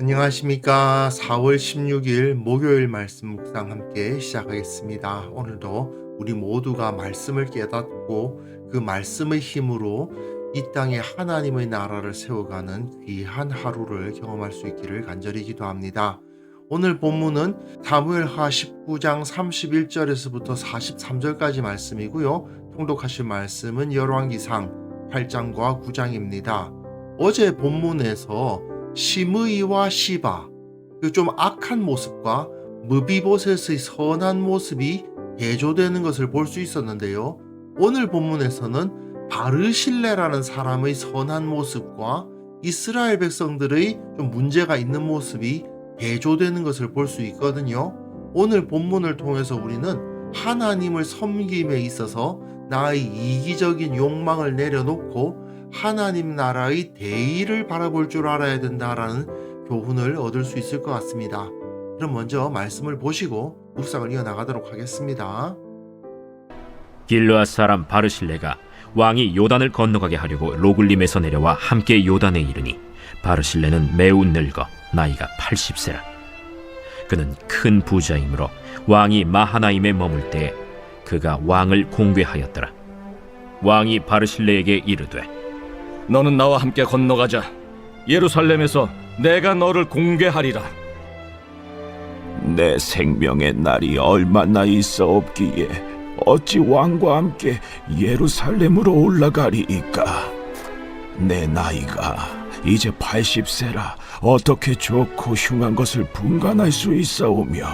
안녕하십니까. 4월 16일 목요일 말씀 묵상 함께 시작하겠습니다. 오늘도 우리 모두가 말씀을 깨닫고 그 말씀의 힘으로 이 땅에 하나님의 나라를 세워가는 귀한 하루를 경험할 수 있기를 간절히 기도합니다. 오늘 본문은 사무엘하 19장 31절에서부터 43절까지 말씀이고요. 통독하실 말씀은 열왕기상 8장과 9장입니다. 어제 본문에서 시므이와 시바, 그 좀 악한 모습과 무비보셋의 선한 모습이 대조되는 것을 볼 수 있었는데요. 오늘 본문에서는 바르실레라는 사람의 선한 모습과 이스라엘 백성들의 좀 문제가 있는 모습이 대조되는 것을 볼 수 있거든요. 오늘 본문을 통해서 우리는 하나님을 섬김에 있어서 나의 이기적인 욕망을 내려놓고 하나님 나라의 대의를 바라볼 줄 알아야 된다라는 교훈을 얻을 수 있을 것 같습니다. 그럼 먼저 말씀을 보시고 묵상을 이어나가도록 하겠습니다. 길르앗 사람 바르실레가 왕이 요단을 건너가게 하려고 로글림에서 내려와 함께 요단에 이르니 바르실레는 매우 늙어 나이가 80세라. 그는 큰 부자이므로 왕이 마하나임에 머물 때에 그가 왕을 공궤하였더라. 왕이 바르실레에게 이르되 너는 나와 함께 건너가자. 예루살렘에서 내가 너를 공개하리라. 내 생명의 날이 얼마나 있어 없기에 어찌 왕과 함께 예루살렘으로 올라가리이까. 내 나이가 이제 80세라 어떻게 좋고 흉한 것을 분간할 수 있사오며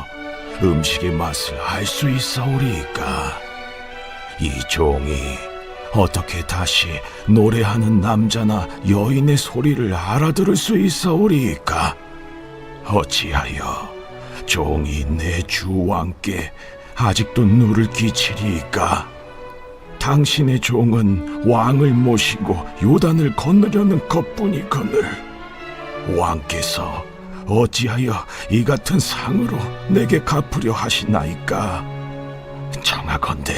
음식의 맛을 알 수 있사오리이까. 이 종이 어떻게 다시 노래하는 남자나 여인의 소리를 알아들을 수 있사오리이까. 어찌하여 종이 내 주 왕께 아직도 누를 끼치리이까. 당신의 종은 왕을 모시고 요단을 건너려는 것뿐이거늘 왕께서 어찌하여 이 같은 상으로 내게 갚으려 하시나이까. 청하건대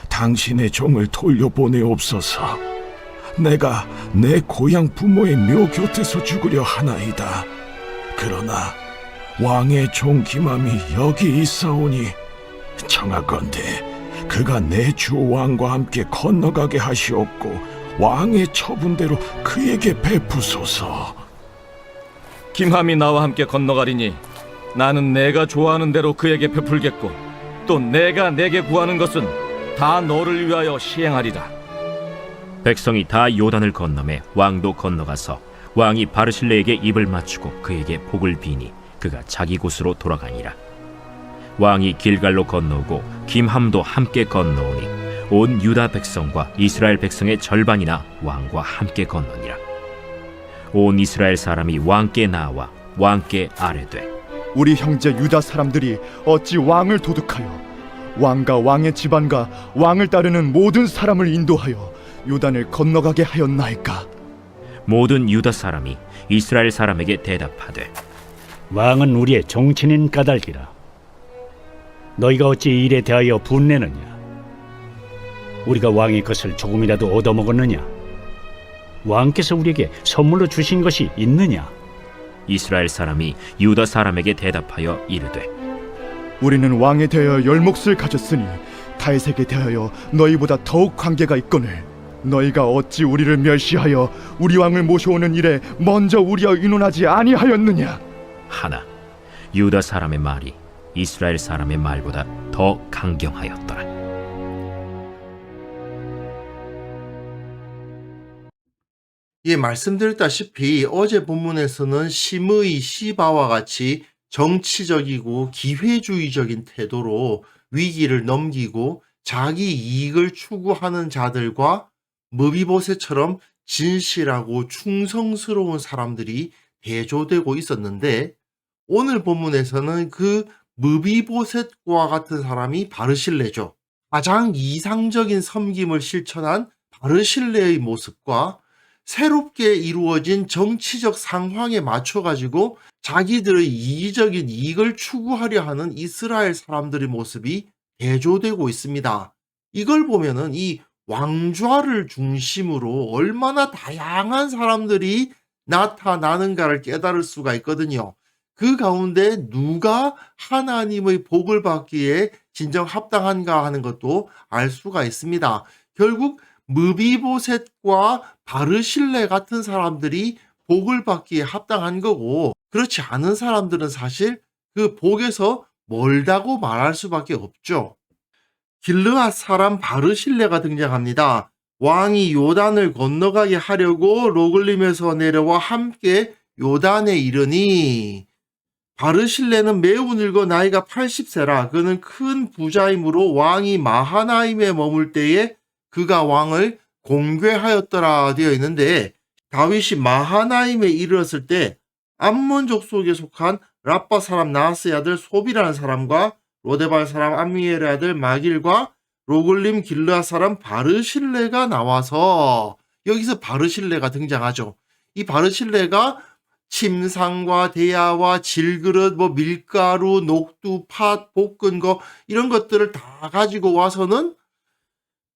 당신의 종을 돌려보내옵소서. 내가 내 고향 부모의 묘 곁에서 죽으려 하나이다. 그러나 왕의 종 기맘이 여기 있사오니 청하건대 그가 내 주 왕과 함께 건너가게 하시옵고 왕의 처분대로 그에게 베푸소서. 김함이 나와 함께 건너가리니 나는 내가 좋아하는 대로 그에게 베풀겠고 또 내가 내게 구하는 것은 다 너를 위하여 시행하리라. 백성이 다 요단을 건너매 왕도 건너가서 왕이 바르실레에게 입을 맞추고 그에게 복을 비니 그가 자기 곳으로 돌아가니라. 왕이 길갈로 건너오고 김함도 함께 건너오니 온 유다 백성과 이스라엘 백성의 절반이나 왕과 함께 건너니라. 온 이스라엘 사람이 왕께 나와 왕께 아뢰되 우리 형제 유다 사람들이 어찌 왕을 도둑하여 왕과 왕의 집안과 왕을 따르는 모든 사람을 인도하여 요단을 건너가게 하였나이까. 모든 유다 사람이 이스라엘 사람에게 대답하되 왕은 우리의 정치인 까닭이라. 너희가 어찌 이 일에 대하여 분내느냐? 우리가 왕의 것을 조금이라도 얻어먹었느냐? 왕께서 우리에게 선물로 주신 것이 있느냐? 이스라엘 사람이 유다 사람에게 대답하여 이르되 우리는 왕에 대하여 열몫을 가졌으니 다윗에게 대하여 너희보다 더욱 관계가 있거늘 너희가 어찌 우리를 멸시하여 우리 왕을 모셔오는 일에 먼저 우리와 의논하지 아니하였느냐? 하나 유다 사람의 말이 이스라엘 사람의 말보다 더 강경하였더라. 예, 말씀드렸다시피 어제 본문에서는 시므이, 시바와 같이 정치적이고 기회주의적인 태도로 위기를 넘기고 자기 이익을 추구하는 자들과 무비보셋처럼 진실하고 충성스러운 사람들이 대조되고 있었는데 오늘 본문에서는 그 무비보셋과 같은 사람이 바르실레죠. 가장 이상적인 섬김을 실천한 바르실레의 모습과 새롭게 이루어진 정치적 상황에 맞춰가지고 자기들의 이기적인 이익을 추구하려 하는 이스라엘 사람들의 모습이 대조되고 있습니다. 이걸 보면은 이 왕좌를 중심으로 얼마나 다양한 사람들이 나타나는가를 깨달을 수가 있거든요. 그 가운데 누가 하나님의 복을 받기에 진정 합당한가 하는 것도 알 수가 있습니다. 결국 무비보셋과 바르실레 같은 사람들이 복을 받기에 합당한 거고, 그렇지 않은 사람들은 사실 그 복에서 멀다고 말할 수밖에 없죠. 길르앗 사람 바르실레가 등장합니다. 왕이 요단을 건너가게 하려고 로글림에서 내려와 함께 요단에 이르니, 바르실레는 매우 늙어 나이가 80세라 그는 큰 부자이므로 왕이 마하나임에 머물 때에 그가 왕을 공궤하였더라 되어 있는데, 다윗이 마하나임에 이르렀을 때 암몬 족속에 속한 라빠 사람 나하스의 아들 소비라는 사람과 로데발 사람 암미엘의 아들 마길과 로글림 길르앗 사람 바르실레가 나와서, 여기서 바르실레가 등장하죠. 이 바르실레가 침상과 대야와 질그릇, 밀가루, 녹두, 팥, 볶은 거 이런 것들을 다 가지고 와서는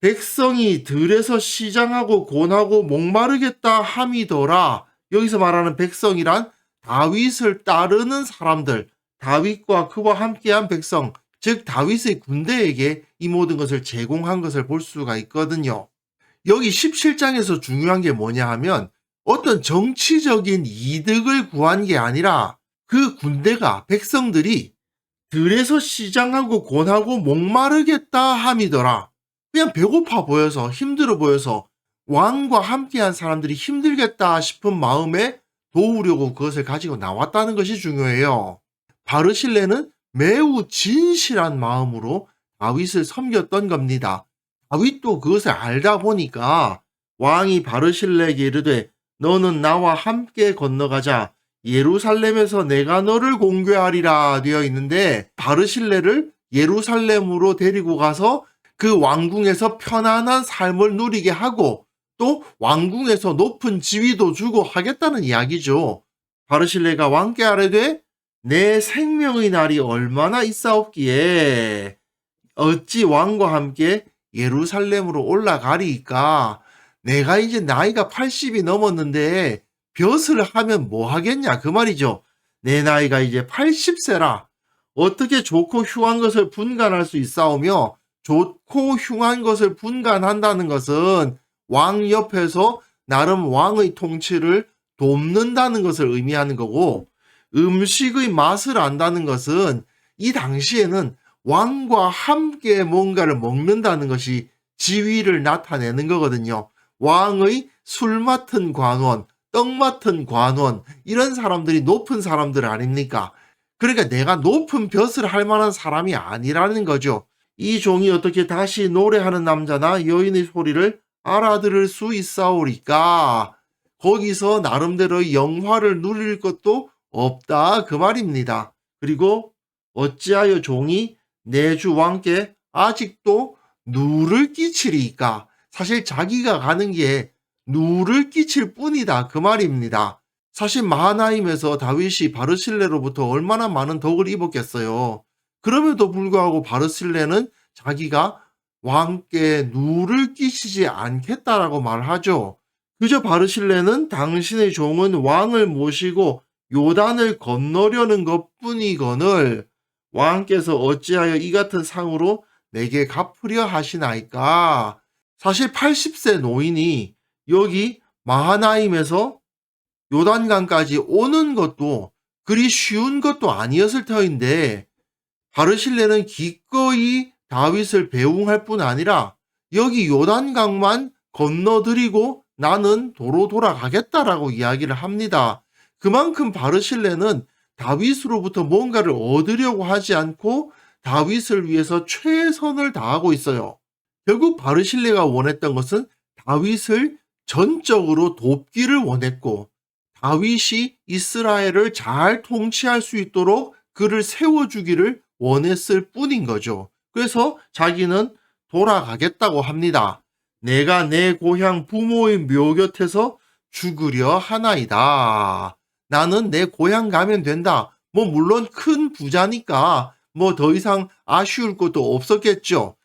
백성이 들에서 시장하고 곤하고 목마르겠다 함이더라. 여기서 말하는 백성이란 다윗을 따르는 사람들, 다윗과 그와 함께한 백성, 즉 다윗의 군대에게 이 모든 것을 제공한 것을 볼 수가 있거든요. 여기 17장에서 중요한 게 뭐냐 하면, 어떤 정치적인 이득을 구한 게 아니라 그 군대가, 백성들이 들에서 시장하고 곤하고 목마르겠다 함이더라. 그냥 배고파 보여서, 힘들어 보여서 왕과 함께한 사람들이 힘들겠다 싶은 마음에 도우려고 그것을 가지고 나왔다는 것이 중요해요. 바르실레는 매우 진실한 마음으로 다윗을 섬겼던 겁니다. 다윗도 그것을 알다 보니까 왕이 바르실레에게 이르되 너는 나와 함께 건너가자, 예루살렘에서 내가 너를 공궤하리라 되어 있는데, 바르실레를 예루살렘으로 데리고 가서 그 왕궁에서 편안한 삶을 누리게 하고 또 왕궁에서 높은 지위도 주고 하겠다는 이야기죠. 바르실레가 왕께 아뢰되 내 생명의 날이 얼마나 있사옵기에 어찌 왕과 함께 예루살렘으로 올라가리이까? 내가 이제 나이가 80이 넘었는데 벼슬을 하면 뭐 하겠냐 그 말이죠. 내 나이가 이제 80세라 어떻게 좋고 흉한 것을 분간할 수 있사오며, 좋고 흉한 것을 분간한다는 것은 왕 옆에서 나름 왕의 통치를 돕는다는 것을 의미하는 거고, 음식의 맛을 안다는 것은 이 당시에는 왕과 함께 뭔가를 먹는다는 것이 지위를 나타내는 거거든요. 왕의 술 맡은 관원, 떡 맡은 관원, 이런 사람들이 높은 사람들 아닙니까? 그러니까 내가 높은 벼슬을 할 만한 사람이 아니라는 거죠. 이 종이 어떻게 다시 노래하는 남자나 여인의 소리를 알아들을 수 있사오리까? 거기서 나름대로의 영화를 누릴 것도 없다 그 말입니다. 그리고 어찌하여 종이 내 주 왕께 아직도 누를 끼치리이까? 사실 자기가 가는 게 누를 끼칠 뿐이다 그 말입니다. 사실 마하나임에서 다윗이 바르실레로부터 얼마나 많은 덕을 입었겠어요. 그럼에도 불구하고 바르실레는 자기가 왕께 누를 끼치지 않겠다라고 말하죠. 그저 바르실레는 당신의 종은 왕을 모시고 요단을 건너려는 것뿐이거늘 왕께서 어찌하여 이 같은 상으로 내게 갚으려 하시나이까? 사실 80세 노인이 여기 마하나임에서 요단강까지 오는 것도 그리 쉬운 것도 아니었을 터인데, 바르실레는 기꺼이 다윗을 배웅할 뿐 아니라 여기 요단강만 건너드리고 나는 도로 돌아가겠다라고 이야기를 합니다. 그만큼 바르실레는 다윗으로부터 뭔가를 얻으려고 하지 않고 다윗을 위해서 최선을 다하고 있어요. 결국 바르실레가 원했던 것은 다윗을 전적으로 돕기를 원했고, 다윗이 이스라엘을 잘 통치할 수 있도록 그를 세워주기를 원했을 뿐인 거죠. 그래서 자기는 돌아가겠다고 합니다. 내가 내 고향 부모의 묘 곁에서 죽으려 하나이다. 나는 내 고향 가면 된다. 물론 큰 부자니까 더 이상 아쉬울 것도 없었겠죠.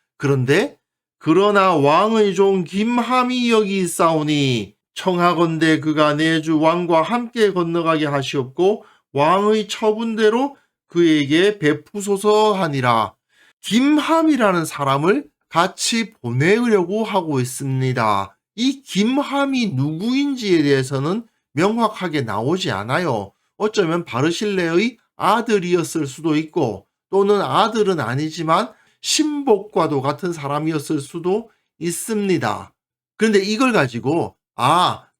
그러나 왕의 종 김함이 여기 있사오니 청하건대 그가 내 주 왕과 함께 건너가게 하시옵고 왕의 처분대로 그에게 베푸소서 하니라. 김함이라는 사람을 같이 보내려고 하고 있습니다. 이 김함이 누구인지에 대해서는 명확하게 나오지 않아요. 어쩌면 바르실레의 아들이었을 수도 있고 또는 아들은 아니지만 신복과도 같은 사람이었을 수도 있습니다. 그런데 이걸 가지고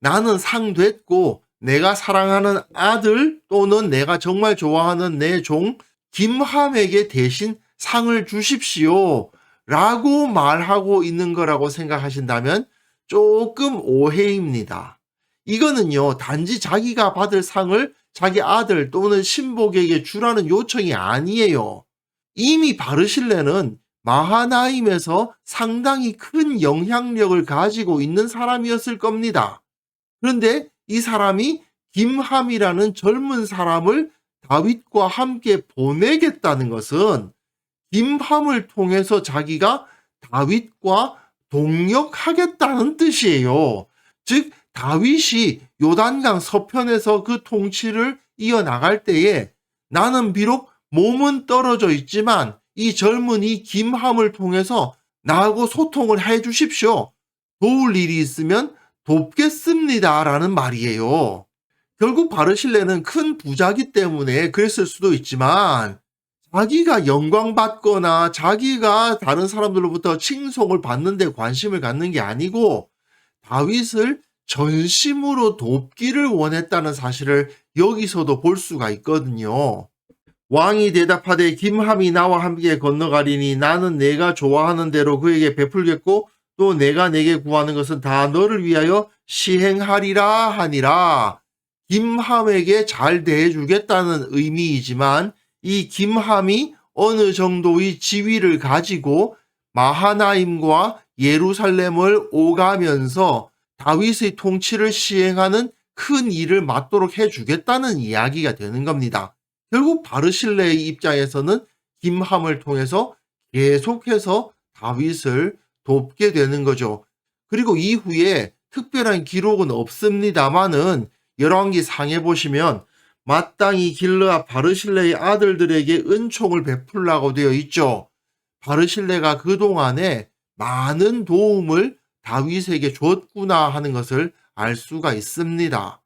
나는 상됐고 내가 사랑하는 아들 또는 내가 정말 좋아하는 내 종 김함에게 대신 상을 주십시오 라고 말하고 있는 거라고 생각하신다면 조금 오해입니다. 이거는요, 단지 자기가 받을 상을 자기 아들 또는 신복에게 주라는 요청이 아니에요. 이미 바르실레는 마하나임에서 상당히 큰 영향력을 가지고 있는 사람이었을 겁니다. 그런데 이 사람이 김함이라는 젊은 사람을 다윗과 함께 보내겠다는 것은 김함을 통해서 자기가 다윗과 동역하겠다는 뜻이에요. 즉 다윗이 요단강 서편에서 그 통치를 이어나갈 때에 나는 비록 몸은 떨어져 있지만 이 젊은이 김함을 통해서 나하고 소통을 해 주십시오. 도울 일이 있으면 돕겠습니다 라는 말이에요. 결국 바르실레는 큰 부자기 때문에 그랬을 수도 있지만 자기가 영광받거나 자기가 다른 사람들로부터 칭송을 받는 데 관심을 갖는 게 아니고 다윗을 전심으로 돕기를 원했다는 사실을 여기서도 볼 수가 있거든요. 왕이 대답하되 김함이 나와 함께 건너가리니 나는 내가 좋아하는 대로 그에게 베풀겠고 또 내가 내게 구하는 것은 다 너를 위하여 시행하리라 하니라. 김함에게 잘 대해주겠다는 의미이지만 이 김함이 어느 정도의 지위를 가지고 마하나임과 예루살렘을 오가면서 다윗의 통치를 시행하는 큰 일을 맡도록 해주겠다는 이야기가 되는 겁니다. 결국 바르실레의 입장에서는 김함을 통해서 계속해서 다윗을 돕게 되는 거죠. 그리고 이후에 특별한 기록은 없습니다만은 열왕기 상에 보시면 마땅히 길르앗 바르실레의 아들들에게 은총을 베풀라고 되어 있죠. 바르실레가 그동안에 많은 도움을 다윗에게 줬구나 하는 것을 알 수가 있습니다.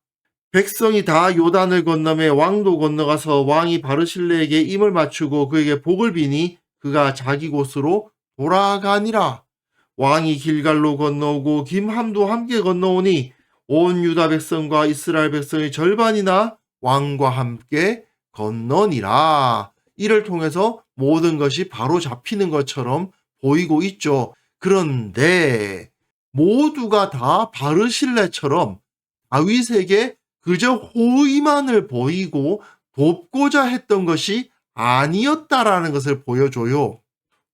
백성이 다 요단을 건너매 왕도 건너가서 왕이 바르실레에게 임을 맞추고 그에게 복을 비니 그가 자기 곳으로 돌아가니라. 왕이 길갈로 건너오고 김함도 함께 건너오니 온 유다 백성과 이스라엘 백성의 절반이나 왕과 함께 건너니라. 이를 통해서 모든 것이 바로 잡히는 것처럼 보이고 있죠. 그런데 모두가 다 바르실레처럼 다윗에게 그저 호의만을 보이고 돕고자 했던 것이 아니었다라는 것을 보여줘요.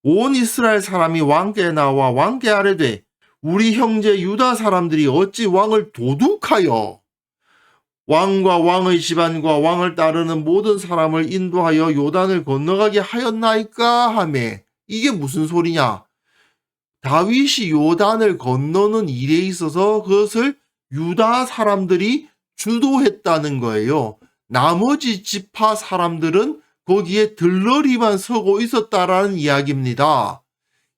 온 이스라엘 사람이 왕께 나와 왕께 아뢰되 우리 형제 유다 사람들이 어찌 왕을 도둑하여 왕과 왕의 집안과 왕을 따르는 모든 사람을 인도하여 요단을 건너가게 하였나이까 하매 이게 무슨 소리냐? 다윗이 요단을 건너는 일에 있어서 그것을 유다 사람들이 주도했다는 거예요. 나머지 지파 사람들은 거기에 들러리만 서고 있었다라는 이야기입니다.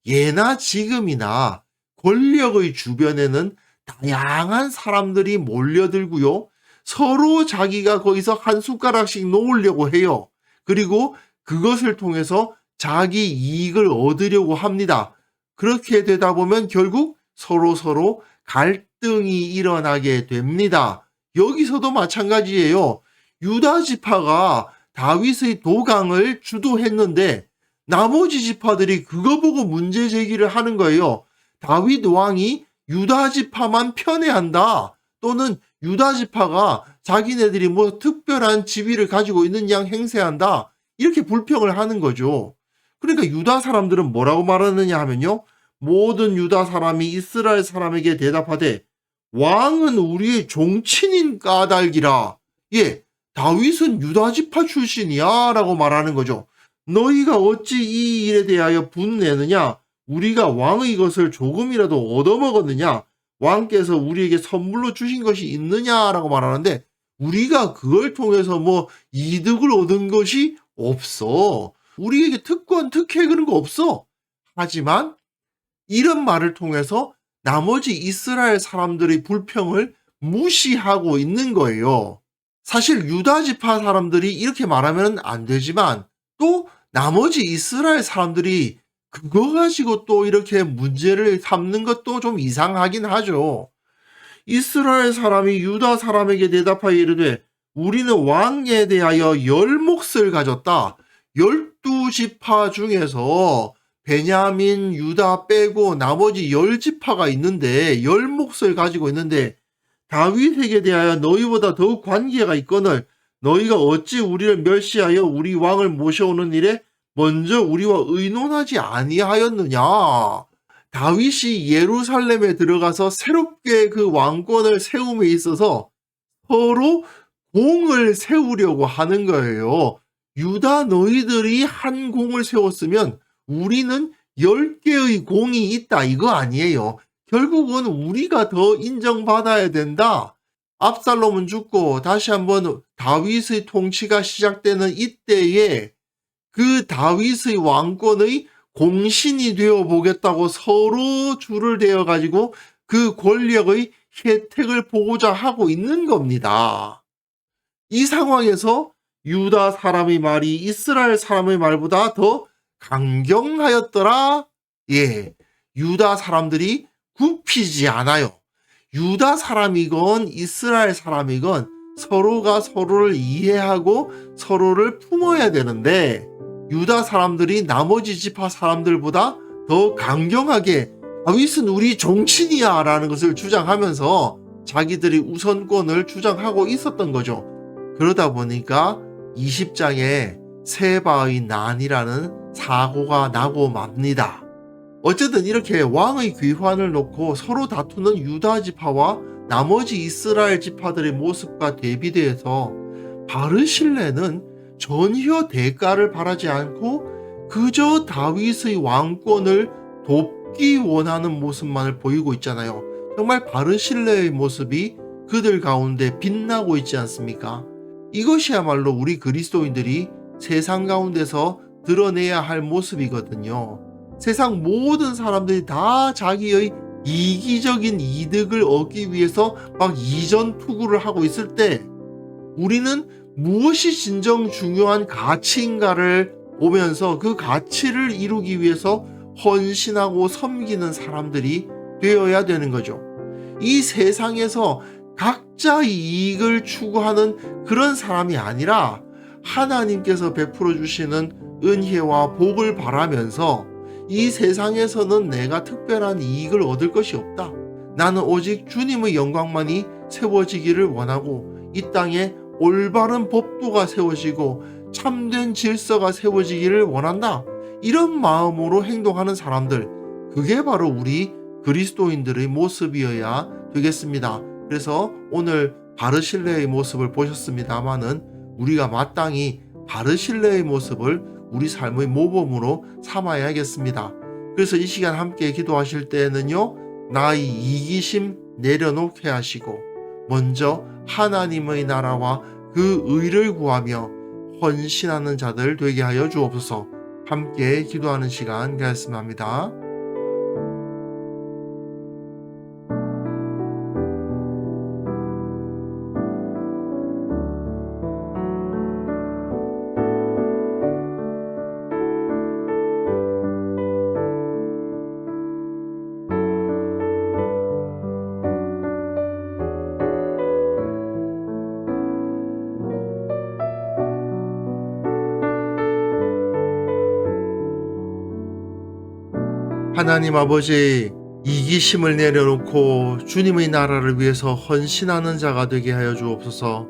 예나 지금이나 권력의 주변에는 다양한 사람들이 몰려들고요. 서로 자기가 거기서 한 숟가락씩 놓으려고 해요. 그리고 그것을 통해서 자기 이익을 얻으려고 합니다. 그렇게 되다 보면 결국 서로 갈등이 일어나게 됩니다. 여기서도 마찬가지예요. 유다 지파가 다윗의 도강을 주도했는데 나머지 지파들이 그거 보고 문제 제기를 하는 거예요. 다윗 왕이 유다 지파만 편애한다. 또는 유다 지파가 자기네들이 뭐 특별한 지위를 가지고 있는 양 행세한다. 이렇게 불평을 하는 거죠. 그러니까 유다 사람들은 뭐라고 말하느냐 하면요. 모든 유다 사람이 이스라엘 사람에게 대답하되 왕은 우리의 종친인 까닭이라. 예, 다윗은 유다 지파 출신이야 라고 말하는 거죠. 너희가 어찌 이 일에 대하여 분내느냐? 우리가 왕의 것을 조금이라도 얻어먹었느냐? 왕께서 우리에게 선물로 주신 것이 있느냐라고 말하는데 우리가 그걸 통해서 뭐 이득을 얻은 것이 없어. 우리에게 특권, 특혜 그런 거 없어. 하지만 이런 말을 통해서 나머지 이스라엘 사람들의 불평을 무시하고 있는 거예요. 사실 유다 지파 사람들이 이렇게 말하면 안 되지만 또 나머지 이스라엘 사람들이 그거 가지고 또 이렇게 문제를 삼는 것도 좀 이상하긴 하죠. 이스라엘 사람이 유다 사람에게 대답하여 이르되 우리는 왕에 대하여 10몫을 가졌다. 12지파 중에서 베냐민, 유다 빼고 나머지 10지파가 있는데 10몫을 가지고 있는데 다윗에게 대하여 너희보다 더욱 관계가 있거늘 너희가 어찌 우리를 멸시하여 우리 왕을 모셔오는 일에 먼저 우리와 의논하지 아니하였느냐. 다윗이 예루살렘에 들어가서 새롭게 그 왕권을 세움에 있어서 서로 공을 세우려고 하는 거예요. 유다 너희들이 한 공을 세웠으면 우리는 10개의 공이 있다 이거 아니에요. 결국은 우리가 더 인정받아야 된다. 압살롬은 죽고 다시 한번 다윗의 통치가 시작되는 이때에 그 다윗의 왕권의 공신이 되어 보겠다고 서로 줄을 대어 가지고 그 권력의 혜택을 보고자 하고 있는 겁니다. 이 상황에서 유다 사람의 말이 이스라엘 사람의 말보다 더 강경하였더라. 예, 유다 사람들이 굽히지 않아요. 유다 사람이건 이스라엘 사람이건 서로가 서로를 이해하고 서로를 품어야 되는데 유다 사람들이 나머지 지파 사람들보다 더 강경하게 다윗은 우리 종친이야 라는 것을 주장하면서 자기들이 우선권을 주장하고 있었던 거죠. 그러다 보니까 20장에 세바의 난이라는 사고가 나고 맙니다. 어쨌든 이렇게 왕의 귀환을 놓고 서로 다투는 유다 지파와 나머지 이스라엘 지파들의 모습과 대비되어서 바르실레는 전혀 대가를 바라지 않고 그저 다윗의 왕권을 돕기 원하는 모습만을 보이고 있잖아요. 정말 바르실레의 모습이 그들 가운데 빛나고 있지 않습니까? 이것이야말로 우리 그리스도인들이 세상 가운데서 드러내야 할 모습이거든요. 세상 모든 사람들이 다 자기의 이기적인 이득을 얻기 위해서 막 이전 투구를 하고 있을 때 우리는 무엇이 진정 중요한 가치인가를 보면서 그 가치를 이루기 위해서 헌신하고 섬기는 사람들이 되어야 되는 거죠. 이 세상에서 각자의 이익을 추구하는 그런 사람이 아니라 하나님께서 베풀어 주시는 은혜와 복을 바라면서 이 세상에서는 내가 특별한 이익을 얻을 것이 없다. 나는 오직 주님의 영광만이 세워지기를 원하고 이 땅에 올바른 법도가 세워지고 참된 질서가 세워지기를 원한다. 이런 마음으로 행동하는 사람들, 그게 바로 우리 그리스도인들의 모습이어야 되겠습니다. 그래서 오늘 바르실레의 모습을 보셨습니다마는 우리가 마땅히 바르실레의 모습을 우리 삶의 모범으로 삼아야겠습니다. 그래서 이 시간 함께 기도하실 때에는요, 나의 이기심 내려놓게 하시고 먼저 하나님의 나라와 그 의를 구하며 헌신하는 자들 되게 하여 주옵소서. 함께 기도하는 시간 갖으면 합니다. 하나님 아버지, 이기심을 내려놓고 주님의 나라를 위해서 헌신하는 자가 되게 하여 주옵소서.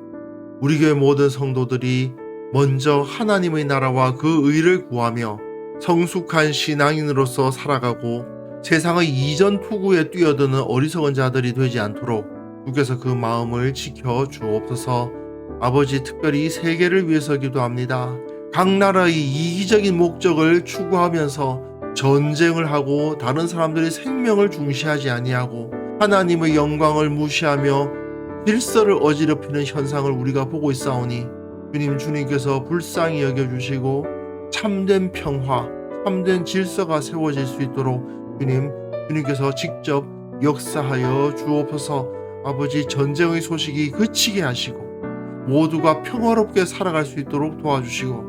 우리 교회 모든 성도들이 먼저 하나님의 나라와 그 의를 구하며 성숙한 신앙인으로서 살아가고 세상의 이전 투구에 뛰어드는 어리석은 자들이 되지 않도록 주께서 그 마음을 지켜 주옵소서. 아버지, 특별히 이 세계를 위해서 기도합니다. 각 나라의 이기적인 목적을 추구하면서 전쟁을 하고 다른 사람들의 생명을 중시하지 아니하고 하나님의 영광을 무시하며 질서를 어지럽히는 현상을 우리가 보고 있사오니 주님께서 불쌍히 여겨주시고 참된 평화, 참된 질서가 세워질 수 있도록 주님께서 직접 역사하여 주옵소서. 아버지, 전쟁의 소식이 그치게 하시고 모두가 평화롭게 살아갈 수 있도록 도와주시고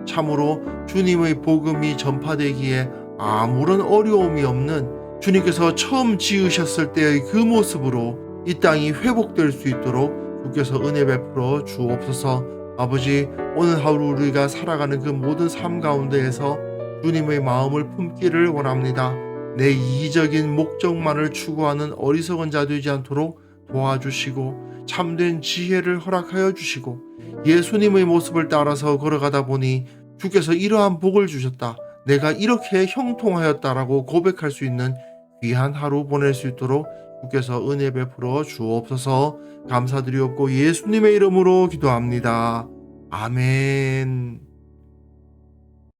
참으로 주님의 복음이 전파되기에 아무런 어려움이 없는 주님께서 처음 지으셨을 때의 그 모습으로 이 땅이 회복될 수 있도록 주께서 은혜 베풀어 주옵소서. 아버지, 오늘 하루 우리가 살아가는 그 모든 삶 가운데에서 주님의 마음을 품기를 원합니다. 내 이기적인 목적만을 추구하는 어리석은 자 되지 않도록 도와주시고 참된 지혜를 허락하여 주시고 예수님의 모습을 따라서 걸어가다 보니 주께서 이러한 복을 주셨다, 내가 이렇게 형통하였다라고 고백할 수 있는 귀한 하루 보낼 수 있도록 주께서 은혜 베풀어 주옵소서. 감사드리옵고 예수님의 이름으로 기도합니다. 아멘.